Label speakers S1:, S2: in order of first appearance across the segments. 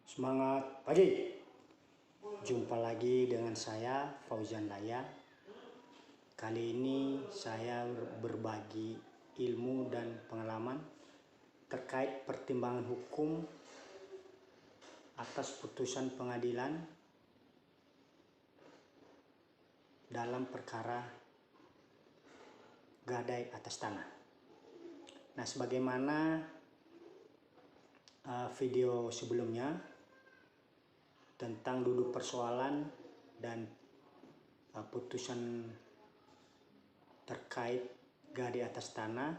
S1: Semangat pagi. Jumpa lagi dengan saya Fauzan Laya. Kali ini saya berbagi ilmu dan pengalaman terkait pertimbangan hukum atas putusan pengadilan dalam perkara gadai atas tanah. Nah, sebagaimana video sebelumnya tentang duduk persoalan dan putusan terkait gadai atas tanah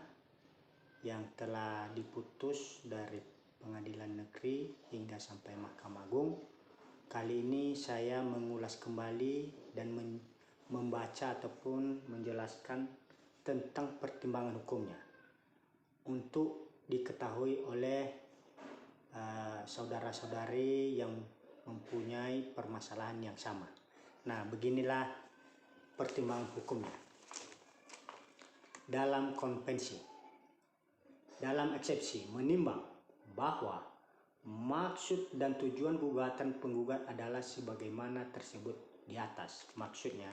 S1: yang telah diputus dari pengadilan negeri hingga sampai Mahkamah Agung. Kali ini saya mengulas kembali dan membaca ataupun menjelaskan tentang pertimbangan hukumnya untuk diketahui oleh saudara-saudari yang mempunyai permasalahan yang sama. Nah, beginilah pertimbangan hukumnya. Dalam konvensi, dalam eksepsi menimbang bahwa maksud dan tujuan gugatan penggugat adalah sebagaimana tersebut di atas. Maksudnya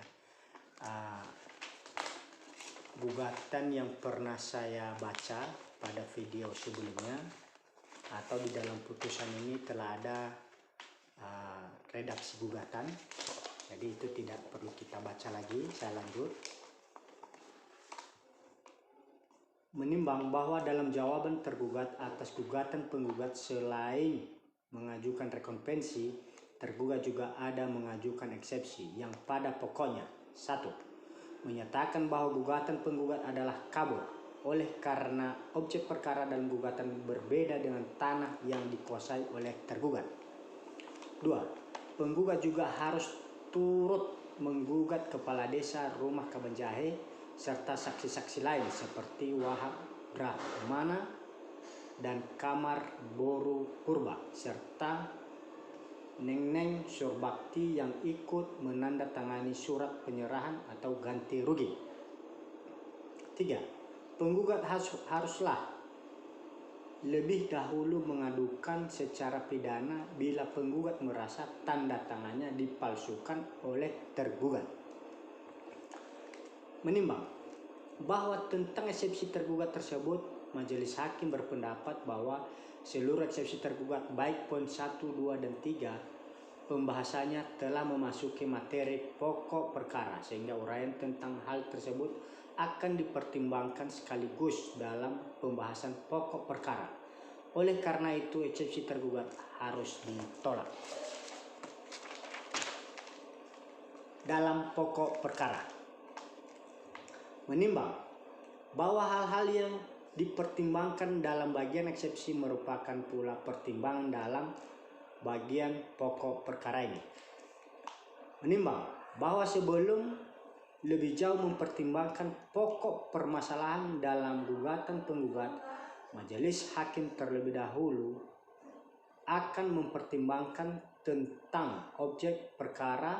S1: gugatan yang pernah saya baca pada video sebelumnya atau di dalam putusan ini telah ada redaksi gugatan, jadi itu tidak perlu kita baca lagi. Saya lanjut. Menimbang bahwa dalam jawaban tergugat atas gugatan penggugat selain mengajukan rekonvensi, tergugat juga ada mengajukan eksepsi yang pada pokoknya: 1. Menyatakan bahwa gugatan penggugat adalah kabur oleh karena objek perkara dalam gugatan berbeda dengan tanah yang dikuasai oleh tergugat. 2. Penggugat juga harus turut menggugat kepala desa Rumah Kabanjahe serta saksi-saksi lain seperti Wahab Rahmana dan Kamar Boru Purba serta Neng Surbakti yang ikut menandatangani surat penyerahan atau ganti rugi. 3. Penggugat haruslah lebih dahulu mengadukan secara pidana bila penggugat merasa tanda tangannya dipalsukan oleh tergugat. Menimbang bahwa tentang eksepsi tergugat tersebut, majelis hakim berpendapat bahwa seluruh eksepsi tergugat baik poin 1, 2, dan 3 pembahasannya telah memasuki materi pokok perkara sehingga uraian tentang hal tersebut akan dipertimbangkan sekaligus dalam pembahasan pokok perkara. Oleh karena itu, eksepsi tergugat harus ditolak. Dalam pokok perkara, menimbang bahwa hal-hal yang dipertimbangkan dalam bagian eksepsi merupakan pula pertimbangan dalam bagian pokok perkara ini. Menimbang bahwa sebelum lebih jauh mempertimbangkan pokok permasalahan dalam gugatan penggugat, majelis hakim terlebih dahulu akan mempertimbangkan tentang objek perkara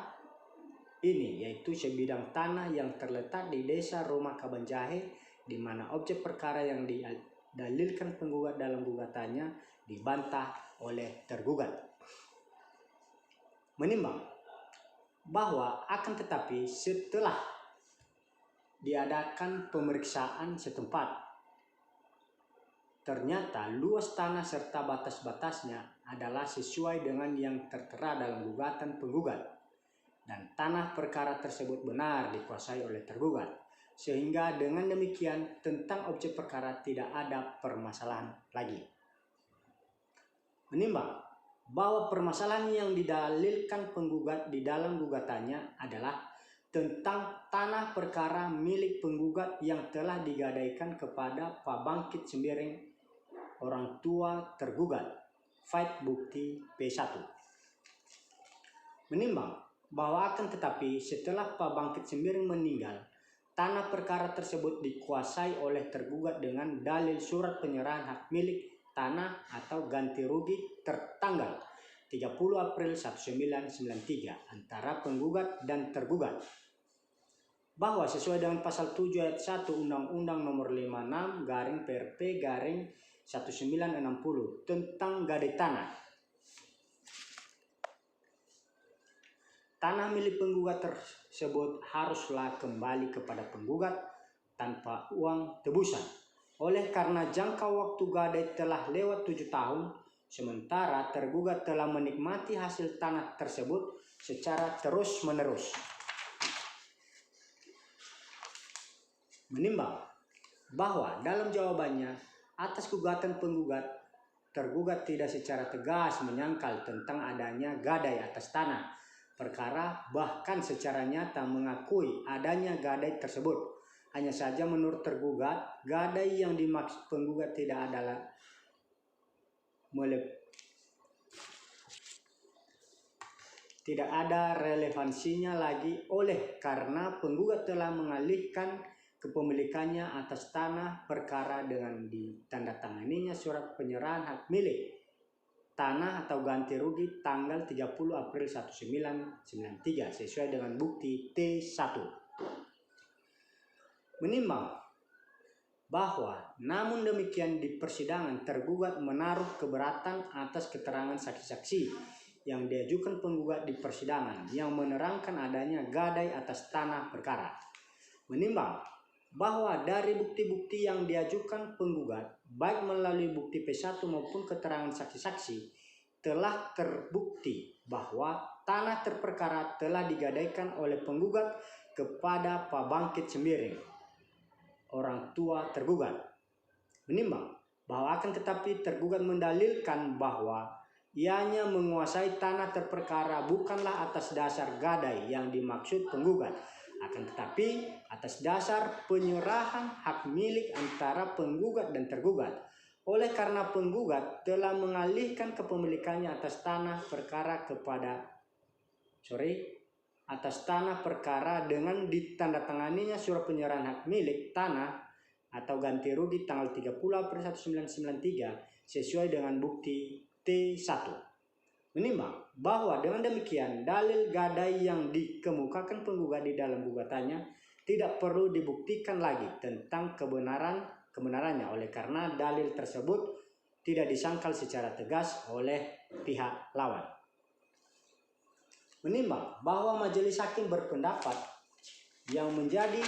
S1: ini, yaitu sebidang tanah yang terletak di desa Rumah Kabanjahe, di mana objek perkara yang didalilkan penggugat dalam gugatannya dibantah oleh tergugat. Menimbang bahwa akan tetapi setelah diadakan pemeriksaan setempat, ternyata luas tanah serta batas-batasnya adalah sesuai dengan yang tertera dalam gugatan penggugat dan tanah perkara tersebut benar dikuasai oleh tergugat, sehingga dengan demikian tentang objek perkara tidak ada permasalahan lagi. Menimbang bahwa permasalahan yang didalilkan penggugat di dalam gugatannya adalah tentang tanah perkara milik penggugat yang telah digadaikan kepada Pak Bangkit Sembiring, orang tua tergugat, Faid bukti P1. Menimbang bahwa akan tetapi setelah Pak Bangkit Sembiring meninggal, tanah perkara tersebut dikuasai oleh tergugat dengan dalil surat penyerahan hak milik tanah atau ganti rugi tertanggal 30 April 1993 antara penggugat dan tergugat, bahwa sesuai dengan pasal 7 ayat 1 Undang-Undang Nomor 56/PRP/1960 tentang gadai tanah, tanah milik penggugat tersebut haruslah kembali kepada penggugat tanpa uang tebusan. Oleh karena jangka waktu gadai telah lewat 7 tahun, sementara tergugat telah menikmati hasil tanah tersebut secara terus-menerus. Menimbang bahwa dalam jawabannya atas gugatan penggugat, tergugat tidak secara tegas menyangkal tentang adanya gadai atas tanah perkara, bahkan secara nyata mengakui adanya gadai tersebut. Hanya saja menurut tergugat, gadai yang dimaksud penggugat tidak ada relevansinya lagi, oleh karena penggugat telah mengalihkan kepemilikannya atas tanah perkara dengan ditandatanganinya surat penyerahan hak milik tanah atau ganti rugi tanggal 30 April 1993 sesuai dengan bukti T1. Menimbang bahwa namun demikian di persidangan tergugat menaruh keberatan atas keterangan saksi-saksi yang diajukan penggugat di persidangan yang menerangkan adanya gadai atas tanah perkara. Menimbang bahwa dari bukti-bukti yang diajukan penggugat, baik melalui bukti P1 maupun keterangan saksi-saksi, telah terbukti bahwa tanah terperkara telah digadaikan oleh penggugat kepada Pak Bangkit Sembiring, orang tua tergugat. Menimbang bahwa akan tetapi tergugat mendalilkan bahwa ianya menguasai tanah terperkara bukanlah atas dasar gadai yang dimaksud penggugat, akan tetapi atas dasar penyerahan hak milik antara penggugat dan tergugat. Oleh karena penggugat telah mengalihkan kepemilikannya atas tanah perkara dengan ditandatanganinya surat penyerahan hak milik tanah atau ganti rugi tanggal 30 April 1993 sesuai dengan bukti T1. Menimbang bahwa dengan demikian dalil gadai yang dikemukakan penggugat di dalam gugatannya tidak perlu dibuktikan lagi tentang kebenarannya, oleh karena dalil tersebut tidak disangkal secara tegas oleh pihak lawan. Menimbang bahwa majelis hakim berpendapat yang menjadi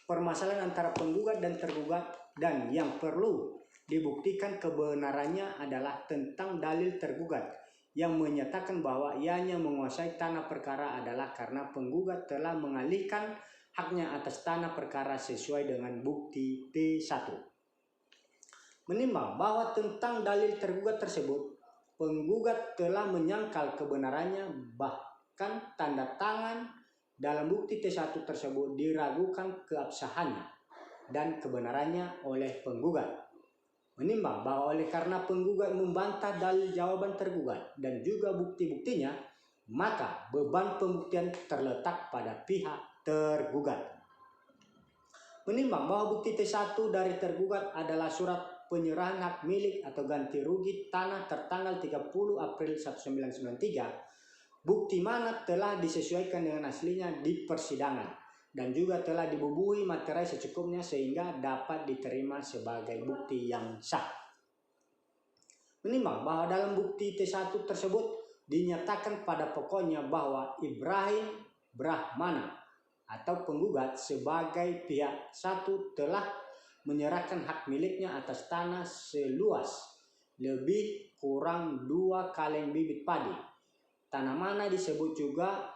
S1: permasalahan antara penggugat dan tergugat dan yang perlu dibuktikan kebenarannya adalah tentang dalil tergugat yang menyatakan bahwa ianya menguasai tanah perkara adalah karena penggugat telah mengalihkan haknya atas tanah perkara sesuai dengan bukti T1. Menimbang bahwa tentang dalil tergugat tersebut, penggugat telah menyangkal kebenarannya, bahkan tanda tangan dalam bukti T1 tersebut diragukan keabsahannya dan kebenarannya oleh penggugat. Menimbang bahwa oleh karena penggugat membantah dalil jawaban tergugat dan juga bukti-buktinya, maka beban pembuktian terletak pada pihak tergugat. Menimbang bahwa bukti T1 dari tergugat adalah surat penyerahan hak milik atau ganti rugi tanah tertanggal 30 April 1993, bukti mana telah disesuaikan dengan aslinya di persidangan dan juga telah dibubuhi materai secukupnya sehingga dapat diterima sebagai bukti yang sah. Menimbang bahwa dalam bukti T1 tersebut dinyatakan pada pokoknya bahwa Ibrahim Brahmana atau penggugat sebagai pihak satu telah menyerahkan hak miliknya atas tanah seluas lebih kurang 2 kaleng bibit padi. Tanah mana disebut juga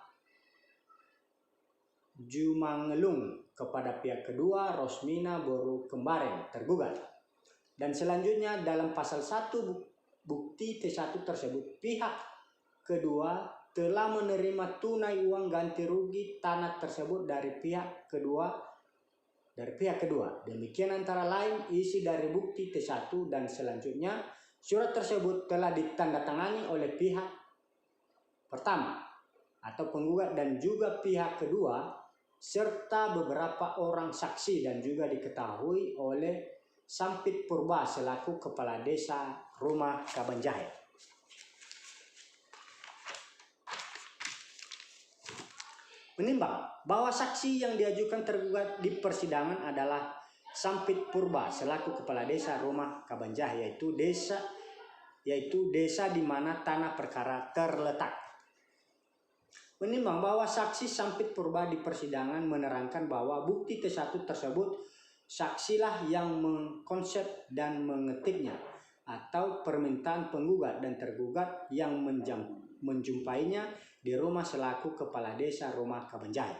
S1: Jumangelung kepada pihak kedua Rosmina Boru Kembareng tergugat. Dan selanjutnya dalam pasal 1 bukti T1 tersebut, pihak kedua telah menerima tunai uang ganti rugi tanah tersebut dari pihak kedua. Demikian antara lain isi dari bukti T1 dan selanjutnya surat tersebut telah ditandatangani oleh pihak pertama atau penggugat dan juga pihak kedua serta beberapa orang saksi dan juga diketahui oleh Sampit Purba selaku kepala desa Rumah Kabanjahe. Menimbang bahwa saksi yang diajukan tergugat di persidangan adalah Sampit Purba selaku kepala desa Rumah Kabanjahe, yaitu desa di mana tanah perkara terletak. menimbang bahwa saksi Sampit Purba di persidangan menerangkan bahwa bukti T1 tersebut saksilah yang mengkonsep dan mengetiknya, atau permintaan penggugat dan tergugat yang menjumpainya di rumah selaku Kepala Desa Rumah Kabanjai.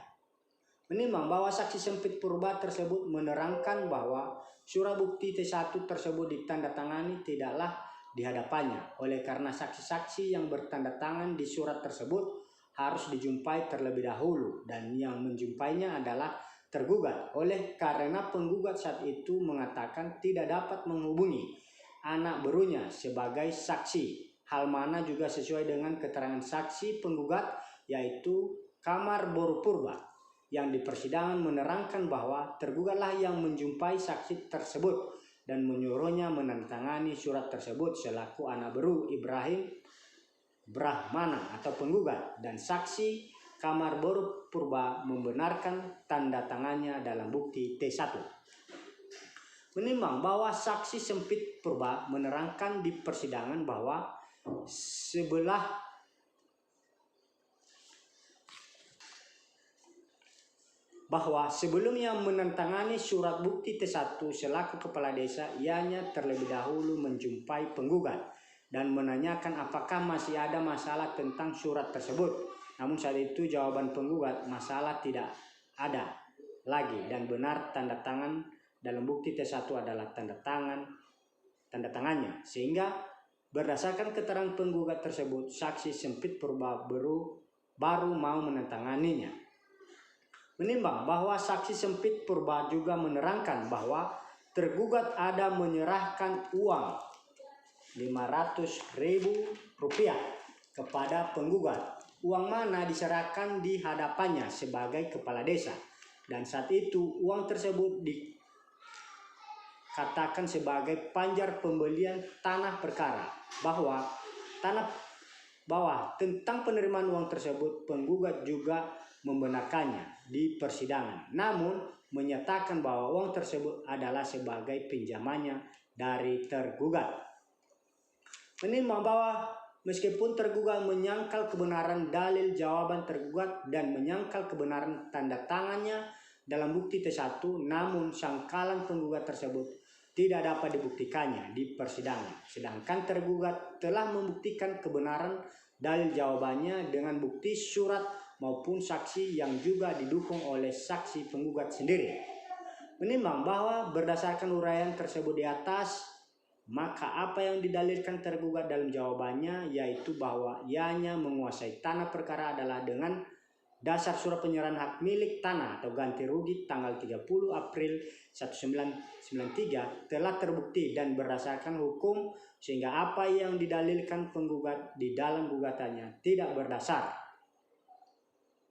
S1: Menimbang bahwa saksi Sampit Purba tersebut menerangkan bahwa surat bukti T1 tersebut ditandatangani tidaklah di hadapannya, oleh karena saksi-saksi yang bertanda tangan di surat tersebut harus dijumpai terlebih dahulu, dan yang menjumpainya adalah tergugat, oleh karena penggugat saat itu mengatakan tidak dapat menghubungi anak berunya sebagai saksi, hal mana juga sesuai dengan keterangan saksi penggugat, yaitu Kamar Boru Purba, yang di persidangan menerangkan bahwa tergugatlah yang menjumpai saksi tersebut dan menyuruhnya menandatangani surat tersebut selaku anak beru Ibrahim Brahmana atau penggugat, dan saksi Kamar Boru Purba membenarkan tanda tangannya dalam bukti T1. Menimbang bahwa saksi Sampit Purba menerangkan di persidangan bahwa sebelumnya menandatangani surat bukti T1 selaku kepala desa, ianya terlebih dahulu menjumpai penggugat dan menanyakan apakah masih ada masalah tentang surat tersebut. Namun saat itu jawaban penggugat masalah tidak ada lagi dan benar tanda tangan dalam bukti T1 adalah tanda tangannya, sehingga berdasarkan keterangan penggugat tersebut saksi Sampit Purba baru mau menandatanganinya. Menimbang bahwa saksi Sampit Purba juga menerangkan bahwa tergugat ada menyerahkan uang Rp500.000 kepada penggugat, uang mana diserahkan di hadapannya sebagai kepala desa, dan saat itu uang tersebut dikatakan sebagai panjar pembelian tanah perkara, bahwa tentang penerimaan uang tersebut penggugat juga membenarkannya di persidangan, namun menyatakan bahwa uang tersebut adalah sebagai pinjamannya dari tergugat. Menimbang bahwa meskipun tergugat menyangkal kebenaran dalil jawaban tergugat dan menyangkal kebenaran tanda tangannya dalam bukti T1, namun sangkalan penggugat tersebut tidak dapat dibuktikannya di persidangan, sedangkan tergugat telah membuktikan kebenaran dalil jawabannya dengan bukti surat maupun saksi yang juga didukung oleh saksi penggugat sendiri. Menimbang bahwa berdasarkan uraian tersebut di atas, maka apa yang didalilkan tergugat dalam jawabannya, yaitu bahwa ianya menguasai tanah perkara adalah dengan dasar surat penyerahan hak milik tanah atau ganti rugi tanggal 30 April 1993 telah terbukti dan berdasarkan hukum, sehingga apa yang didalilkan penggugat di dalam gugatannya tidak berdasar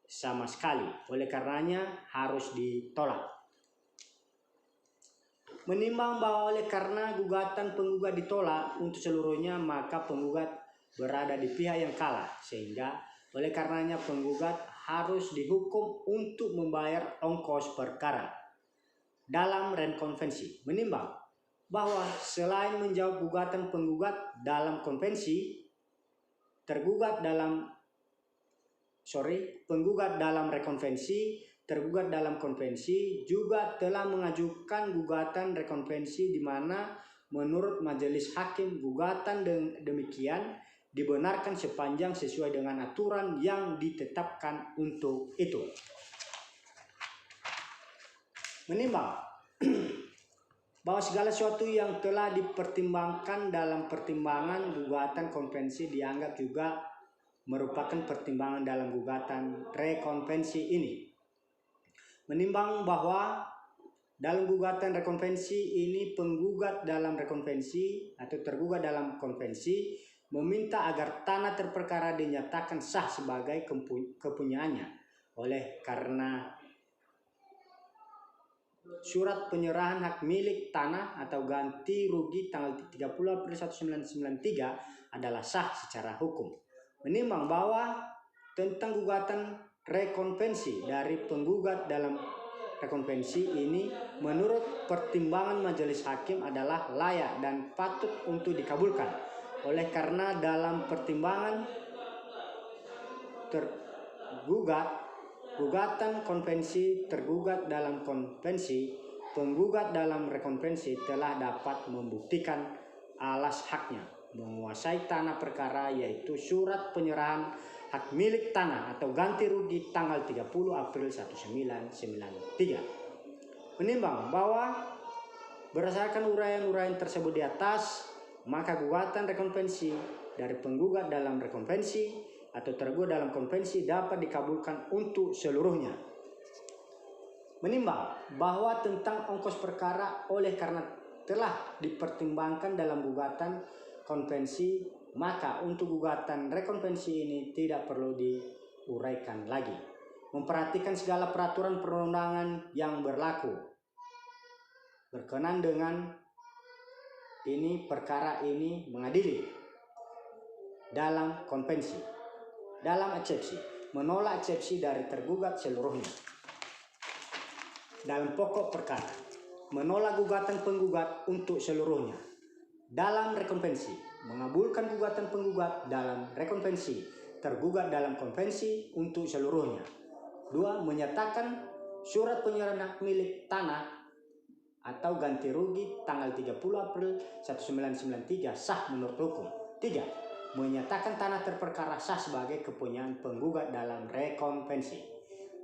S1: sama sekali, oleh karenanya harus ditolak. Menimbang bahwa oleh karena gugatan penggugat ditolak untuk seluruhnya, maka penggugat berada di pihak yang kalah, sehingga oleh karenanya penggugat harus dihukum untuk membayar ongkos perkara dalam rekonvensi. Menimbang bahwa selain menjawab gugatan penggugat dalam konvensi, penggugat dalam rekonvensi, tergugat dalam konvensi juga telah mengajukan gugatan rekonvensi, di mana menurut majelis hakim gugatan demikian dibenarkan sepanjang sesuai dengan aturan yang ditetapkan untuk itu. Menimbang bahwa segala sesuatu yang telah dipertimbangkan dalam pertimbangan gugatan konvensi dianggap juga merupakan pertimbangan dalam gugatan rekonvensi ini. Menimbang bahwa dalam gugatan rekonvensi ini penggugat dalam rekonvensi atau tergugat dalam konvensi meminta agar tanah terperkara dinyatakan sah sebagai kepunyaannya, oleh karena surat penyerahan hak milik tanah atau ganti rugi tanggal 30 April 1993 adalah sah secara hukum. Menimbang bahwa tentang gugatan rekonvensi dari penggugat dalam rekonvensi ini menurut pertimbangan majelis hakim adalah layak dan patut untuk dikabulkan, oleh karena dalam pertimbangan gugatan konvensi, tergugat dalam konvensi, penggugat dalam rekonvensi telah dapat membuktikan alas haknya menguasai tanah perkara, yaitu surat penyerahan hak milik tanah atau ganti rugi tanggal 30 April 1993. Menimbang bahwa berdasarkan uraian-uraian tersebut di atas, maka gugatan rekonvensi dari penggugat dalam rekonvensi atau tergugat dalam konvensi dapat dikabulkan untuk seluruhnya. Menimbang bahwa tentang ongkos perkara oleh karena telah dipertimbangkan dalam gugatan konvensi, maka untuk gugatan rekonvensi ini tidak perlu diuraikan lagi. Memperhatikan segala peraturan perundangan yang berlaku berkenan dengan ini, perkara ini mengadili dalam konvensi, dalam eksepsi, menolak eksepsi dari tergugat seluruhnya. Dalam pokok perkara, menolak gugatan penggugat untuk seluruhnya. Dalam rekonvensi, mengabulkan gugatan penggugat dalam rekonvensi, tergugat dalam konvensi untuk seluruhnya. 2. Menyatakan surat penyerahan hak milik tanah atau ganti rugi tanggal 30 April 1993 sah menurut hukum. 3. Menyatakan tanah terperkara sah sebagai kepunyaan penggugat dalam rekonvensi.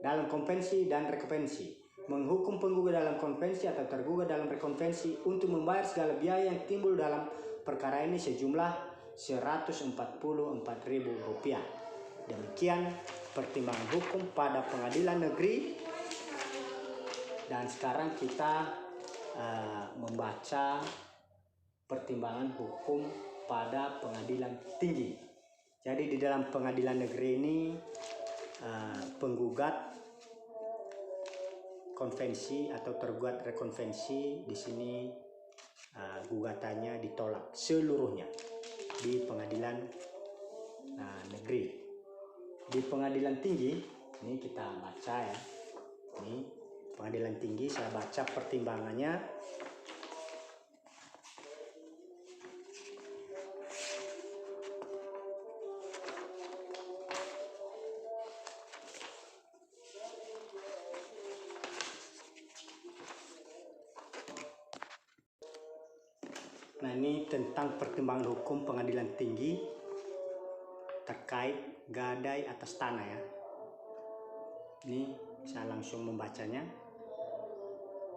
S1: Dalam konvensi dan rekonvensi, menghukum penggugat dalam konvensi atau tergugat dalam rekonvensi untuk membayar segala biaya yang timbul dalam perkara ini sejumlah Rp144.000. Demikian pertimbangan hukum pada pengadilan negeri. Dan sekarang kita membaca pertimbangan hukum pada pengadilan tinggi. Jadi di dalam pengadilan negeri ini penggugat konvensi atau tergugat rekonvensi di sini gugatannya ditolak seluruhnya di pengadilan negeri. Di pengadilan tinggi ini kita baca ya. Ini pengadilan tinggi, saya baca pertimbangannya. Nah, ini tentang pertimbangan hukum pengadilan tinggi terkait gadai atas tanah ya. Ini saya langsung membacanya.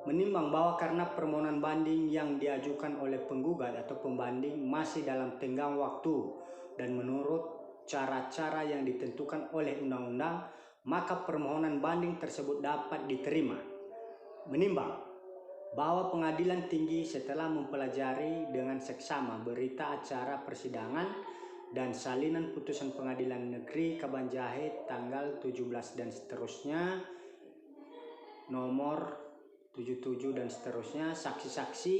S1: Menimbang bahwa karena permohonan banding yang diajukan oleh penggugat atau pembanding masih dalam tenggang waktu dan menurut cara-cara yang ditentukan oleh undang-undang, maka permohonan banding tersebut dapat diterima. Menimbang bahwa pengadilan tinggi setelah mempelajari dengan seksama berita acara persidangan dan salinan putusan pengadilan negeri Kabanjahe tanggal 17 dan seterusnya, nomor 77 dan seterusnya, saksi-saksi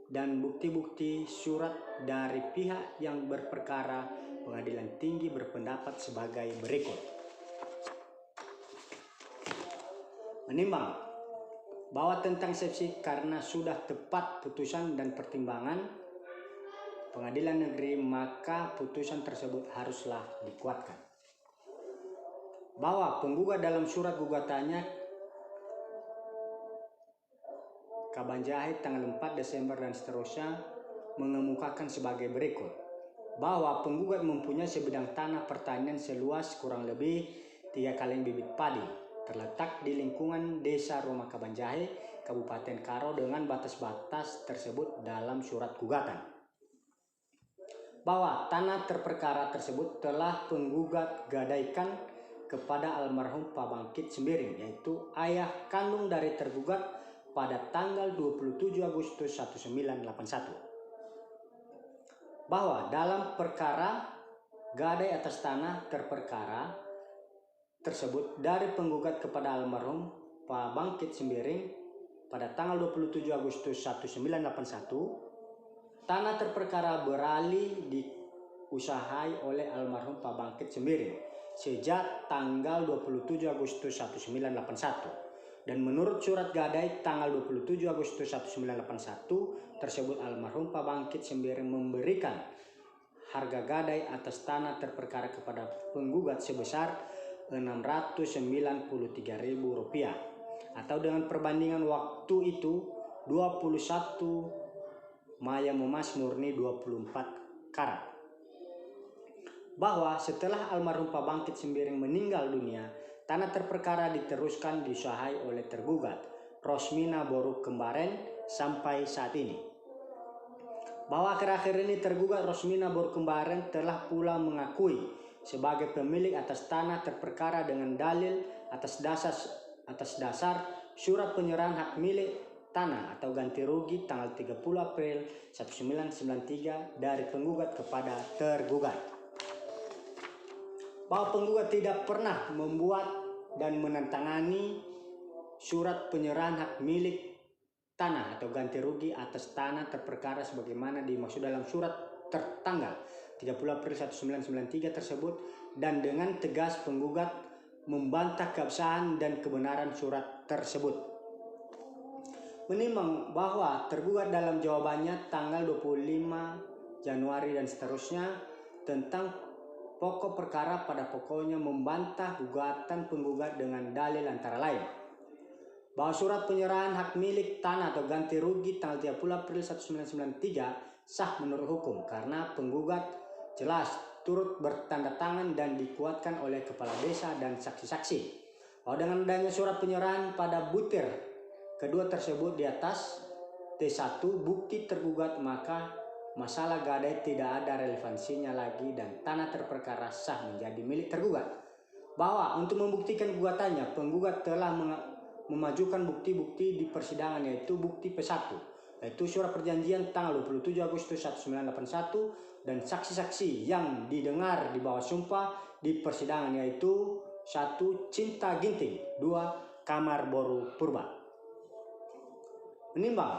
S1: dan bukti-bukti surat dari pihak yang berperkara, pengadilan tinggi berpendapat sebagai berikut. Menimbang bahwa tentang eksepsi karena sudah tepat putusan dan pertimbangan pengadilan negeri, maka putusan tersebut haruslah dikuatkan. Bahwa penggugat dalam surat gugatannya Kabanjahe tanggal 4 Desember dan seterusnya mengemukakan sebagai berikut. Bahwa penggugat mempunyai sebidang tanah pertanian seluas kurang lebih 3 kaleng bibit padi, terletak di lingkungan Desa Roma Kabanjahe, Kabupaten Karo dengan batas-batas tersebut dalam surat gugatan. Bahwa tanah terperkara tersebut telah penggugat gadaikan kepada almarhum Pak Bangkit Sembiring, yaitu ayah kandung dari tergugat pada tanggal 27 Agustus 1981. Bahwa dalam perkara gadai atas tanah terperkara tersebut dari penggugat kepada almarhum Pak Bangkit Sembiring pada tanggal 27 Agustus 1981, tanah terperkara beralih diusahai oleh almarhum Pak Bangkit Sembiring sejak tanggal 27 Agustus 1981, dan menurut surat gadai tanggal 27 Agustus 1981 tersebut almarhum Pak Bangkit Sembiring memberikan harga gadai atas tanah terperkara kepada penggugat sebesar Rp693.000 atau dengan perbandingan waktu itu 21 maya emas murni 24 karat. Bahwa setelah almarhum Pak Bangkit Sembiring meninggal dunia, tanah terperkara diteruskan diusahai oleh tergugat Rosmina Boru Kembaren sampai saat ini. Bahwa akhir-akhir ini tergugat Rosmina Boru Kembaren telah pula mengakui sebagai pemilik atas tanah terperkara dengan dalil atas dasar surat penyerahan hak milik tanah atau ganti rugi tanggal 30 April 1993 dari penggugat kepada tergugat. Bahwa penggugat tidak pernah membuat dan menandatangani surat penyerahan hak milik tanah atau ganti rugi atas tanah terperkara sebagaimana dimaksud dalam surat tertanggal 30 April 1993 tersebut, dan dengan tegas penggugat membantah keabsahan dan kebenaran surat tersebut. Menimbang bahwa tergugat dalam jawabannya tanggal 25 Januari dan seterusnya tentang pokok perkara pada pokoknya membantah gugatan penggugat dengan dalil antara lain bahwa surat penyerahan hak milik tanah atau ganti rugi tanggal 30 April 1993 sah menurut hukum karena penggugat jelas turut bertanda tangan dan dikuatkan oleh kepala desa dan saksi-saksi. Bahwa dengan adanya surat penyerahan pada butir kedua tersebut di atas T1 bukti tergugat, maka masalah gadai tidak ada relevansinya lagi dan tanah terperkara sah menjadi milik tergugat. Bahwa untuk membuktikan gugatannya, penggugat telah memajukan bukti-bukti di persidangan, yaitu bukti P1, yaitu surat perjanjian tanggal 27 Agustus 1981 dan saksi-saksi yang didengar di bawah sumpah di persidangan, yaitu 1. Cinta Ginting, 2. Kamar Boru Purba. Menimbang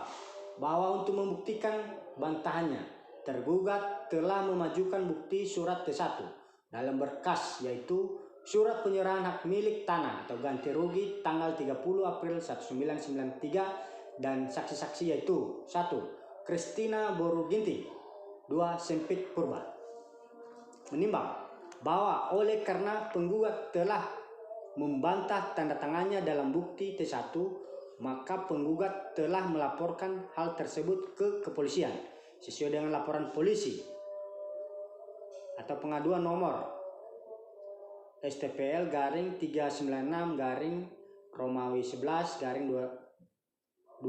S1: bahwa untuk membuktikan bantahannya, tergugat telah memajukan bukti surat T1 dalam berkas, yaitu surat penyerahan hak milik tanah atau ganti rugi tanggal 30 April 1993 dan saksi-saksi yaitu 1. Christina Boru Ginting, 2. Sempit Purba. Menimbang bahwa oleh karena penggugat telah membantah tanda tangannya dalam bukti T1, maka penggugat telah melaporkan hal tersebut ke kepolisian sesuai dengan laporan polisi atau pengaduan nomor STPL garing 396 garing Romawi 11 garing 200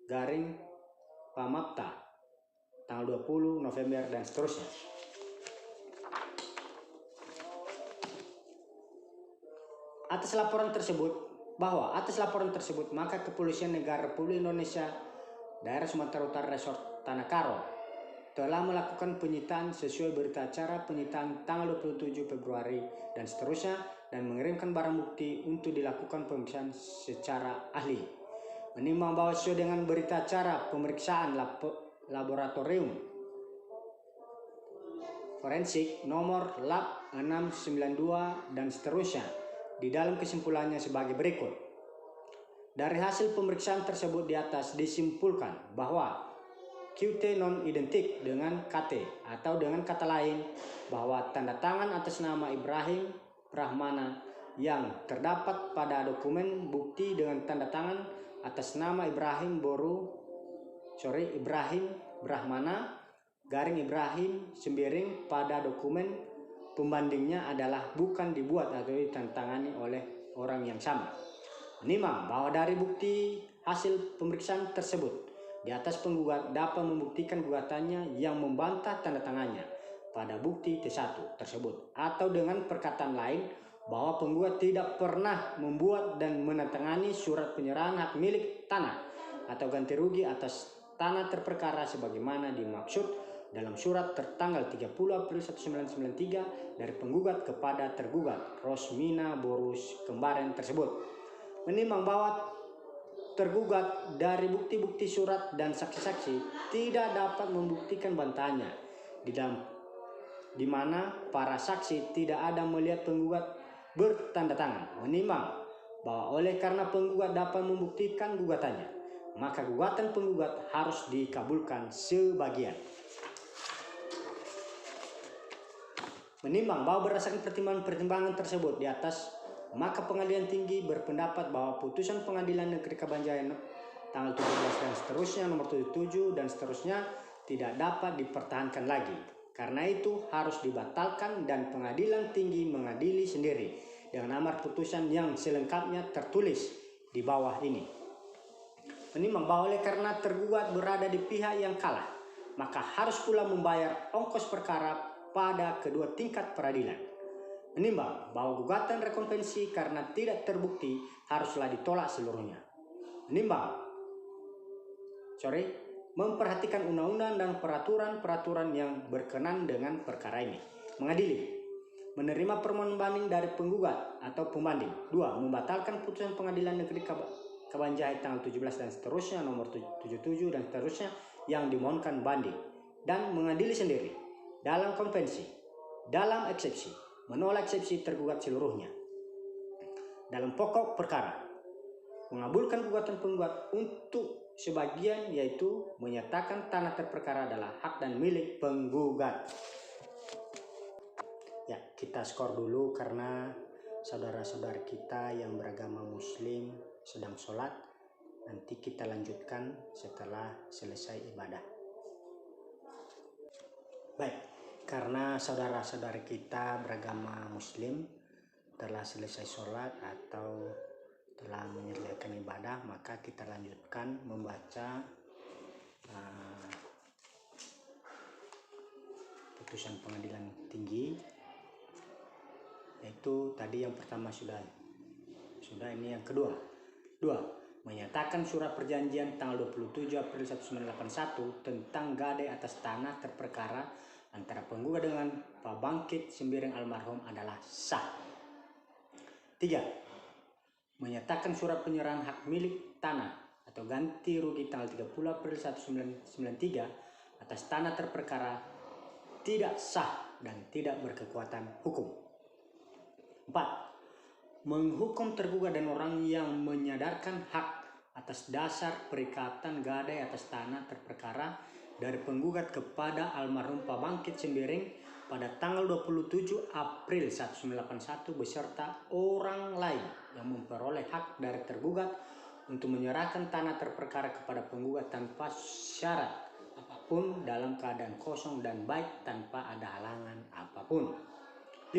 S1: garing Pamapta tanggal 20 November dan seterusnya. Atas laporan tersebut maka Kepolisian Negara Republik Indonesia Daerah Sumatera Utara Resort Tanah Karo telah melakukan penyitaan sesuai berita acara penyitaan tanggal 27 Februari dan seterusnya dan mengirimkan barang bukti untuk dilakukan pemeriksaan secara ahli. Menimbang bahwa sesuai dengan berita acara pemeriksaan laboratorium forensik nomor lab 692 dan seterusnya di dalam kesimpulannya sebagai berikut. Dari hasil pemeriksaan tersebut di atas disimpulkan bahwa QT non-identik dengan KT atau dengan kata lain bahwa tanda tangan atas nama Ibrahim Brahmana yang terdapat pada dokumen bukti dengan tanda tangan atas nama Ibrahim Brahmana garing Ibrahim Sembiring pada dokumen pembandingnya adalah bukan dibuat atau ditantangani oleh orang yang sama. Menimbang bahwa dari bukti hasil pemeriksaan tersebut di atas penggugat dapat membuktikan gugatannya yang membantah tanda tangannya pada bukti T1 tersebut, atau dengan perkataan lain bahwa penggugat tidak pernah membuat dan menandatangani surat penyerahan hak milik tanah atau ganti rugi atas tanah terperkara sebagaimana dimaksud dalam surat tertanggal 30 April 1993 dari penggugat kepada tergugat Rosmina Boru Kembaren tersebut. Menimbang bahwa tergugat dari bukti-bukti surat dan saksi-saksi tidak dapat membuktikan bantahannya di mana para saksi tidak ada melihat penggugat bertanda tangan. Menimbang bahwa oleh karena penggugat dapat membuktikan gugatannya, maka gugatan penggugat harus dikabulkan sebagian. Menimbang bahwa berdasarkan pertimbangan-pertimbangan tersebut di atas, maka pengadilan tinggi berpendapat bahwa putusan pengadilan negeri Kabanjayan tanggal 17 dan seterusnya, nomor 77 dan seterusnya tidak dapat dipertahankan lagi. Karena itu harus dibatalkan dan pengadilan tinggi mengadili sendiri dengan amar putusan yang selengkapnya tertulis di bawah ini. Menimbang bahwa oleh karena tergugat berada di pihak yang kalah, maka harus pula membayar ongkos perkara pada kedua tingkat peradilan. Menimbang bahwa gugatan rekonvensi karena tidak terbukti haruslah ditolak seluruhnya. Menimbang memperhatikan undang-undang dan peraturan-peraturan yang berkenan dengan perkara ini. Mengadili, menerima permohonan banding dari penggugat atau pembanding. 2. Membatalkan putusan pengadilan negeri Kabanjahan tanggal 17 dan seterusnya, nomor 77 dan seterusnya yang dimohonkan banding, dan mengadili sendiri dalam konvensi, dalam eksepsi, menolak eksepsi tergugat seluruhnya. Dalam pokok perkara, mengabulkan gugatan penggugat untuk sebagian, yaitu menyatakan tanah terperkara adalah hak dan milik penggugat. Ya, kita skor dulu karena saudara-saudara kita yang beragama Muslim sedang sholat. Nanti kita lanjutkan setelah selesai ibadah. Baik, karena saudara-saudara kita beragama Muslim telah selesai sholat atau telah menyelesaikan ibadah, maka kita lanjutkan membaca putusan pengadilan tinggi, yaitu tadi yang pertama sudah ini yang kedua. 2. Menyatakan surat perjanjian tanggal 27 April 1981 tentang gadai atas tanah terperkara antara penggugat dengan Pak Bangkit Sembiring almarhum adalah sah. 3. Menyatakan surat penyerahan hak milik tanah atau ganti rugi tanggal 30 April 1993 atas tanah terperkara tidak sah dan tidak berkekuatan hukum. 4. Menghukum tergugat dan orang yang menyadarkan hak atas dasar perikatan gadai atas tanah terperkara dari penggugat kepada almarhum Pak Bangkit Sembiring pada tanggal 27 April 1981 beserta orang lain yang memperoleh hak dari tergugat untuk menyerahkan tanah terperkara kepada penggugat tanpa syarat apapun dalam keadaan kosong dan baik tanpa ada halangan apapun. 5.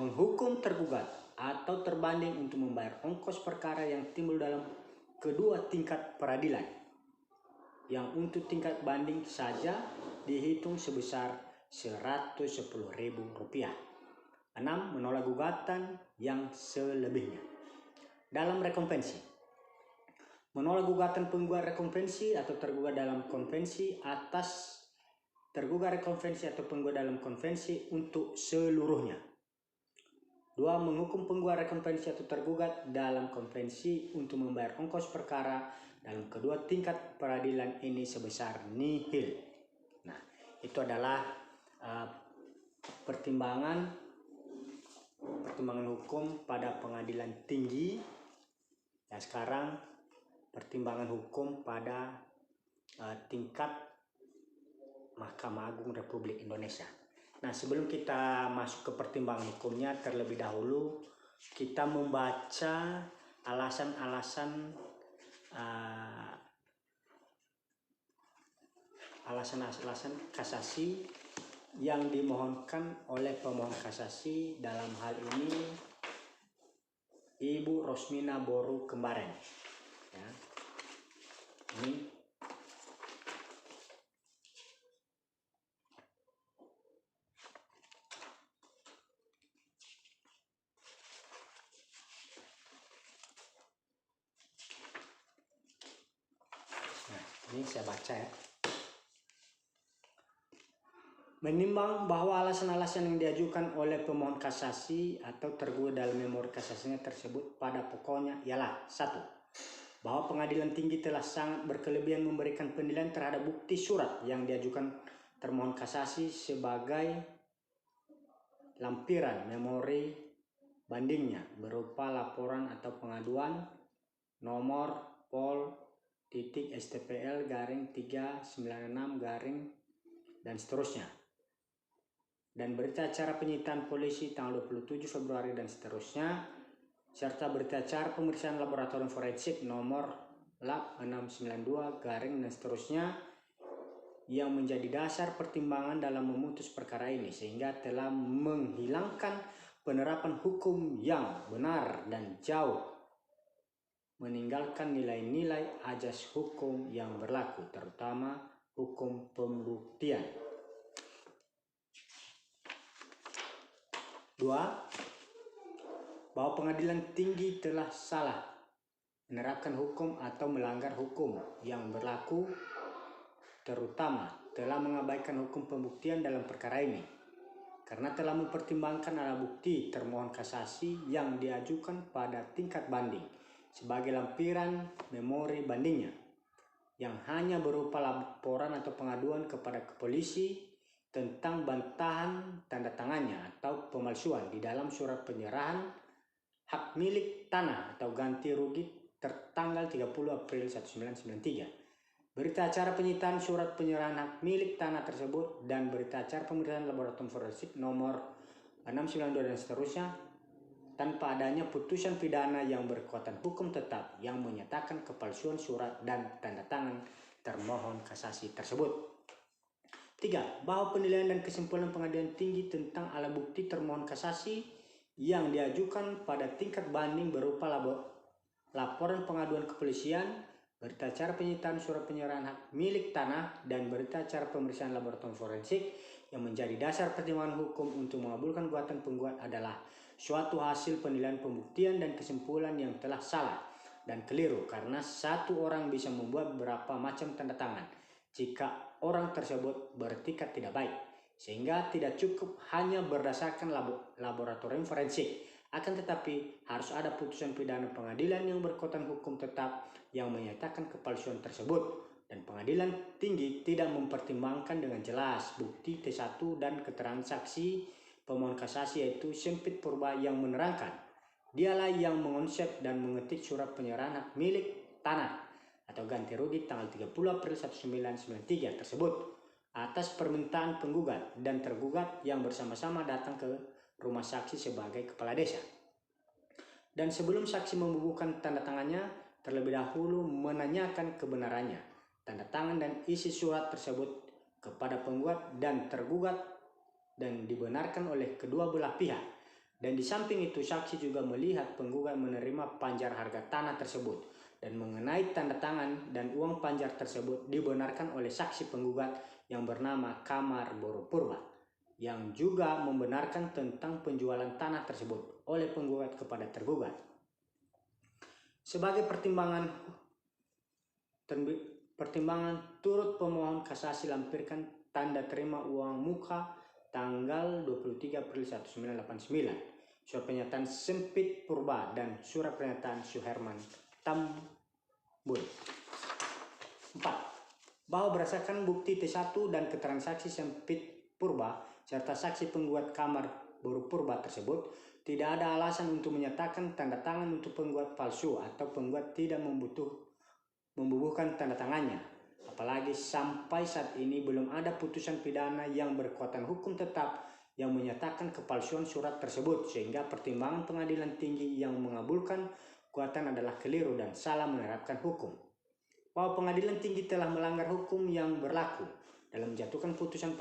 S1: Menghukum tergugat atau terbanding untuk membayar ongkos perkara yang timbul dalam kedua tingkat peradilan, yang untuk tingkat banding saja dihitung sebesar Rp110.000. 6. Menolak gugatan yang selebihnya. Dalam rekonvensi, menolak gugatan penggugat rekonvensi atau tergugat dalam konvensi atas tergugat rekonvensi atau penggugat dalam konvensi untuk seluruhnya. 2. Menghukum penggugat rekonvensi atau tergugat dalam konvensi untuk membayar ongkos perkara dalam kedua tingkat peradilan ini sebesar nihil. Nah, itu adalah pertimbangan hukum pada pengadilan tinggi. Ya, sekarang pertimbangan hukum pada tingkat Mahkamah Agung Republik Indonesia. Nah, sebelum kita masuk ke pertimbangan hukumnya, terlebih dahulu kita membaca alasan-alasan kasasi yang dimohonkan oleh pemohon kasasi, dalam hal ini Ibu Rosmina Boru Kembaren. Ya. Ini saya baca ya. Menimbang bahwa alasan-alasan yang diajukan oleh pemohon kasasi atau tergugat dalam memori kasasinya tersebut pada pokoknya ialah 1. Bahwa pengadilan tinggi telah sangat berkelebihan memberikan penilaian terhadap bukti surat yang diajukan termohon kasasi sebagai lampiran memori bandingnya berupa laporan atau pengaduan nomor Pol.STPL-396- dan seterusnya. dan berita acara penyitaan polisi tanggal 27 Februari dan seterusnya, serta berita acara pemeriksaan laboratorium forensik nomor LAP 692 garing dan seterusnya yang menjadi dasar pertimbangan dalam memutus perkara ini, sehingga telah menghilangkan penerapan hukum yang benar dan jauh meninggalkan nilai-nilai ajas hukum yang berlaku, terutama hukum pembuktian. 2. Bahwa pengadilan tinggi telah salah menerapkan hukum atau melanggar hukum yang berlaku, terutama telah mengabaikan hukum pembuktian dalam perkara ini, karena telah mempertimbangkan alat bukti termohon kasasi yang diajukan pada tingkat banding sebagai lampiran memori bandingnya, yang hanya berupa laporan atau pengaduan kepada polisi tentang bantahan tanda tangannya atau pemalsuan di dalam surat penyerahan hak milik tanah atau ganti rugi tertanggal 30 April 1993. Berita acara penyitaan surat penyerahan hak milik tanah tersebut dan berita acara pemeriksaan laboratorium forensik nomor 692 dan seterusnya, tanpa adanya putusan pidana yang berkekuatan hukum tetap yang menyatakan kepalsuan surat dan tanda tangan termohon kasasi tersebut. 3. Bahwa penilaian dan kesimpulan pengadilan tinggi tentang alat bukti termohon kasasi yang diajukan pada tingkat banding berupa laporan pengaduan kepolisian, berita acara penyitaan surat penyerahan hak milik tanah, dan berita acara pemeriksaan laboratorium forensik yang menjadi dasar pertimbangan hukum untuk mengabulkan gugatan penggugat adalah suatu hasil penilaian pembuktian dan kesimpulan yang telah salah dan keliru, karena satu orang bisa membuat beberapa macam tanda tangan jika orang tersebut beretikat tidak baik, sehingga tidak cukup hanya berdasarkan laboratorium forensik, akan tetapi harus ada putusan pidana pengadilan yang berkekuatan hukum tetap yang menyatakan kepalsuan tersebut, dan pengadilan tinggi tidak mempertimbangkan dengan jelas bukti T1 dan keterangan saksi pemohon kasasi, yaitu Sempit Purba, yang menerangkan dialah yang mengonsep dan mengetik surat penyerahan hak milik tanah atau ganti rugi tanggal 30 April 1993 tersebut atas permintaan penggugat dan tergugat yang bersama-sama datang ke rumah saksi sebagai kepala desa. Dan sebelum saksi membubuhkan tanda tangannya, terlebih dahulu menanyakan kebenarannya tanda tangan dan isi surat tersebut kepada penggugat dan tergugat dan dibenarkan oleh kedua belah pihak. Dan di samping itu, saksi juga melihat penggugat menerima panjar harga tanah tersebut, dan mengenai tanda tangan dan uang panjar tersebut dibenarkan oleh saksi penggugat yang bernama Kamar Boro Purba, yang juga membenarkan tentang penjualan tanah tersebut oleh penggugat kepada tergugat. Sebagai pertimbangan turut pemohon kasasi lampirkan tanda terima uang muka tanggal 23 April 1989, surat pernyataan Sempit Purba, dan surat pernyataan Suherman Tambul. 4. Bahwa berdasarkan bukti T1 dan keterangan saksi Sempit Purba serta saksi penggugat Kamar Boro Purba tersebut, tidak ada alasan untuk menyatakan tanda tangan untuk penggugat palsu atau penggugat tidak membubuhkan tanda tangannya. Apalagi sampai saat ini belum ada putusan pidana yang berkekuatan hukum tetap yang menyatakan kepalsuan surat tersebut, sehingga pertimbangan pengadilan tinggi yang mengabulkan gugatan adalah keliru dan salah menerapkan hukum. Bahwa pengadilan tinggi telah melanggar hukum yang berlaku dalam menjatuhkan putusan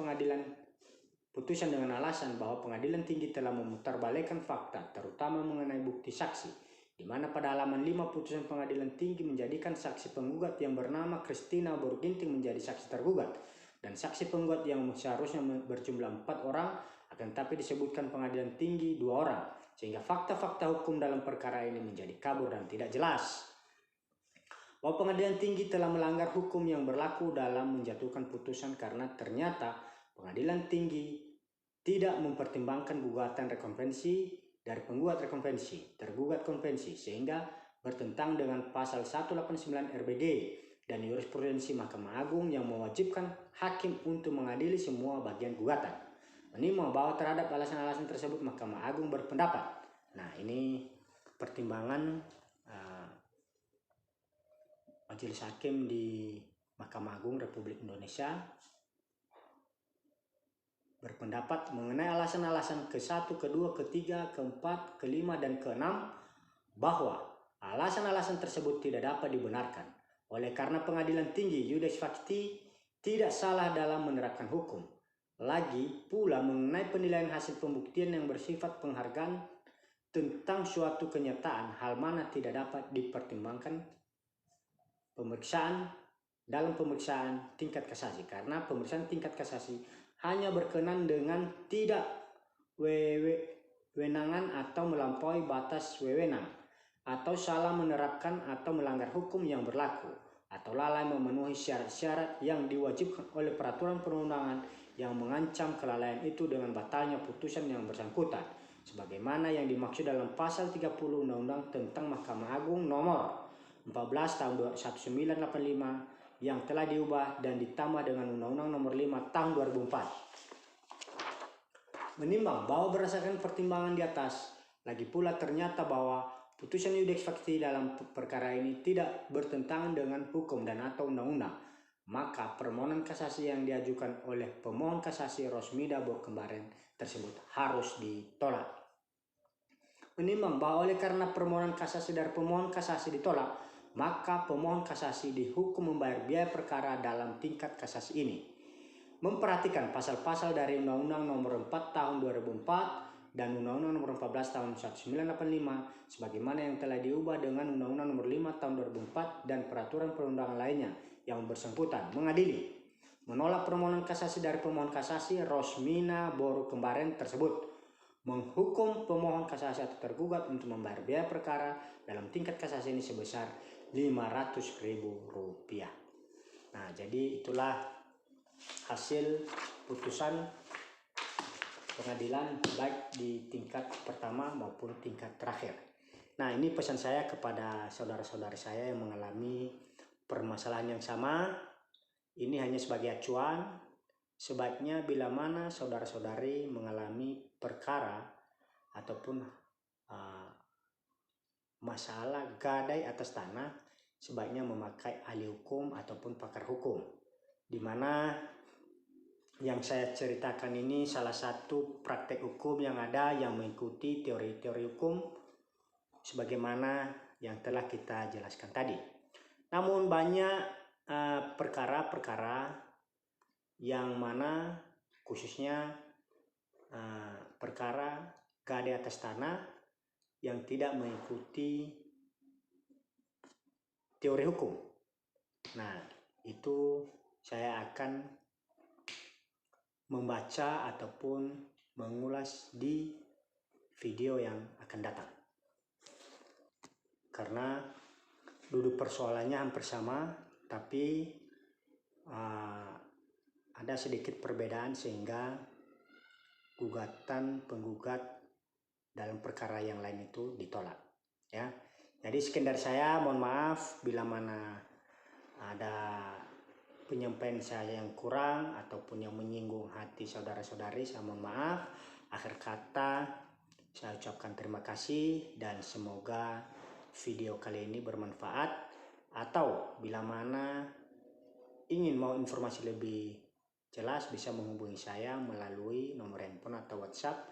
S1: dengan alasan bahwa pengadilan tinggi telah memutarbalikkan fakta, terutama mengenai bukti saksi, di mana pada halaman 5 putusan pengadilan tinggi menjadikan saksi penggugat yang bernama Christina Borginting menjadi saksi tergugat, dan saksi penggugat yang seharusnya berjumlah 4 orang akan tapi disebutkan pengadilan tinggi 2 orang, sehingga fakta-fakta hukum dalam perkara ini menjadi kabur dan tidak jelas. Bahwa pengadilan tinggi telah melanggar hukum yang berlaku dalam menjatuhkan putusan karena ternyata pengadilan tinggi tidak mempertimbangkan gugatan rekonvensi dari penggugat rekonvensi, tergugat konvensi, sehingga bertentang dengan pasal 189 RBG dan jurisprudensi Mahkamah Agung yang mewajibkan hakim untuk mengadili semua bagian gugatan. Menimba bahwa terhadap alasan-alasan tersebut Mahkamah Agung berpendapat. Nah, ini pertimbangan Majelis Hakim di Mahkamah Agung Republik Indonesia berpendapat mengenai alasan-alasan ke-1, ke-2, ke-3, ke-4, ke-5, dan ke-6 bahwa alasan-alasan tersebut tidak dapat dibenarkan. Oleh karena pengadilan tinggi Iudex Facti tidak salah dalam menerapkan hukum. Lagi pula mengenai penilaian hasil pembuktian yang bersifat penghargaan tentang suatu kenyataan, hal mana tidak dapat dipertimbangkan dalam pemeriksaan tingkat kasasi, karena pemeriksaan tingkat kasasi hanya berkenan dengan tidak wewenangan atau melampaui batas wewenang, atau salah menerapkan atau melanggar hukum yang berlaku, atau lalai memenuhi syarat-syarat yang diwajibkan oleh peraturan perundangan yang mengancam kelalaian itu dengan batalnya putusan yang bersangkutan, sebagaimana yang dimaksud dalam pasal 30 Undang-Undang tentang Mahkamah Agung nomor 14 tahun 1985 yang telah diubah dan ditambah dengan Undang-Undang nomor 5 tahun 2004. Menimbang bahwa berdasarkan pertimbangan di atas, lagi pula ternyata bahwa putusan Iudex Facti dalam perkara ini tidak bertentangan dengan hukum dan atau undang-undang, maka permohonan kasasi yang diajukan oleh pemohon kasasi Rosmida Borkembaren tersebut harus ditolak. Menimbang bahwa oleh karena permohonan kasasi dari pemohon kasasi ditolak, maka pemohon kasasi dihukum membayar biaya perkara dalam tingkat kasasi ini. Memperhatikan pasal-pasal dari Undang-Undang nomor 4 tahun 2004 dan Undang-Undang nomor 14 tahun 1985 sebagaimana yang telah diubah dengan Undang-Undang nomor 5 tahun 2004 dan peraturan perundangan lainnya yang bersangkutan, mengadili menolak permohonan kasasi dari pemohon kasasi Rosmina Borkembaren tersebut, menghukum pemohon kasasi atau tergugat untuk membayar biaya perkara dalam tingkat kasasi ini sebesar Rp500.000. Nah, jadi itulah hasil putusan pengadilan baik di tingkat pertama maupun tingkat terakhir. Nah, ini pesan saya kepada saudara-saudari saya yang mengalami permasalahan yang sama. Ini hanya sebagai acuan. Sebaiknya bila mana saudara-saudari mengalami perkara ataupun masalah gadai atas tanah, sebaiknya memakai ahli hukum ataupun pakar hukum, di mana yang saya ceritakan ini salah satu praktek hukum yang ada yang mengikuti teori-teori hukum sebagaimana yang telah kita jelaskan tadi. Namun banyak perkara-perkara yang mana khususnya perkara gadai atas tanah yang tidak mengikuti teori hukum. Nah, itu saya akan membaca ataupun mengulas di video yang akan datang. Karena duduk persoalannya hampir sama, tapi ada sedikit perbedaan sehingga gugatan penggugat dalam perkara yang lain itu ditolak, ya. Jadi sekian dari saya, mohon maaf bila mana ada penyampaian saya yang kurang ataupun yang menyinggung hati saudara-saudari, saya mohon maaf. Akhir kata saya ucapkan terima kasih dan semoga video kali ini bermanfaat. Atau bila mana ingin mau informasi lebih jelas bisa menghubungi saya melalui nomor handphone atau WhatsApp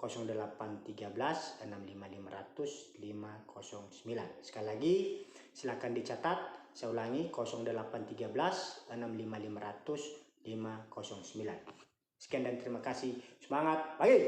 S1: 0813 65500 509. Sekali lagi silakan dicatat, saya ulangi 0813 65500 509. Sekian dan terima kasih. Semangat pagi.